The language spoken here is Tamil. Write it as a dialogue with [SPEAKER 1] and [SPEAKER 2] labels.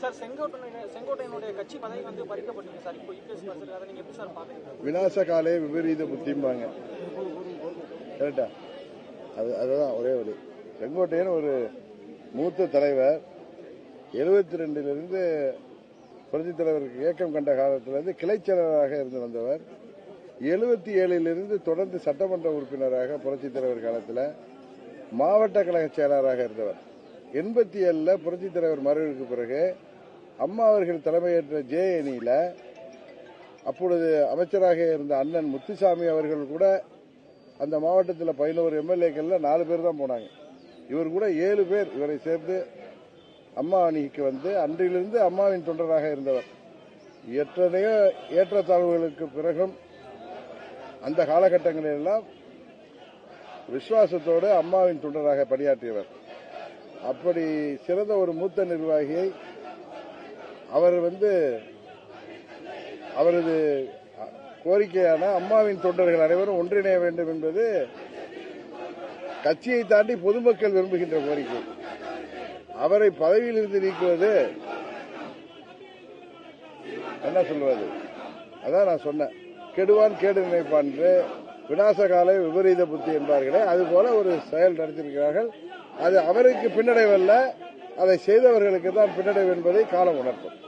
[SPEAKER 1] சார் செங்கோட்டையனுடைய கட்சி பதவி வந்து பறிக்கப்பட்டது சார். இப்போ இபிஎஸ் பேசுறது, அதை நீங்க எப்படி சார் பாக்குறீங்க?
[SPEAKER 2] விநாச காலே விபரீத புத்திம்பாங்க, கரெக்டா? அதுதான் ஒரே வழி. செங்கோட்டையன் ஒரு மூத்த தலைவர், 72 புரட்சித் தலைவருக்கு இயக்கம் கண்ட காலத்திலிருந்து கிளைச் செயலராக இருந்து வந்தவர். 77 தொடர்ந்து சட்டமன்ற உறுப்பினராக புரட்சித் தலைவர் காலத்தில் மாவட்ட கழக செயலராக இருந்தவர். 87 புரட்சித் தலைவர் மறைவுக்கு பிறகு அம்மா அவர்கள் தலைமையேற்ற ஜே அணியில அப்பொழுது அமைச்சராக இருந்த அண்ணன் முத்துசாமி அவர்கள் கூட அந்த மாவட்டத்தில் 11 எம்எல்ஏக்கள்ல 4 பேர் தான் போனாங்க. இவர் கூட 7 பேர் இவரை சேர்த்து அம்மா அணிக்கு வந்து அன்றிலிருந்து அம்மாவின் தொண்டராக இருந்தவர். எத்தனையோ ஏற்றத்தாழ்வுகளுக்கு பிறகும் அந்த காலகட்டங்களில் எல்லாம் விசுவாசத்தோடு அம்மாவின் தொண்டராக பணியாற்றியவர். அப்படி சிறந்த ஒரு மூத்த நிர்வாகியை அவரது கோரிக்கையான அம்மாவின் தொண்டர்கள் அனைவரும் ஒன்றிணைய வேண்டும் என்பது கட்சியை தாண்டி பொதுமக்கள் விரும்புகின்ற கோரிக்கை. அவரை பதவியில் இருந்து நீக்குவது என்ன சொல்வது? அதான் நான் சொன்னேன், கெடுவான் கேடு நினைப்பான் என்று விநாசகாலை விபரீத புத்தி என்பார்களே, அதுபோல ஒரு செயல் நடத்தியிருக்கிறார்கள். அது அவருக்கு பின்னடைவல்ல, அதை செய்தவர்களுக்கு தான் பின்னடைவு என்பதை காலம் உணர்த்தும்.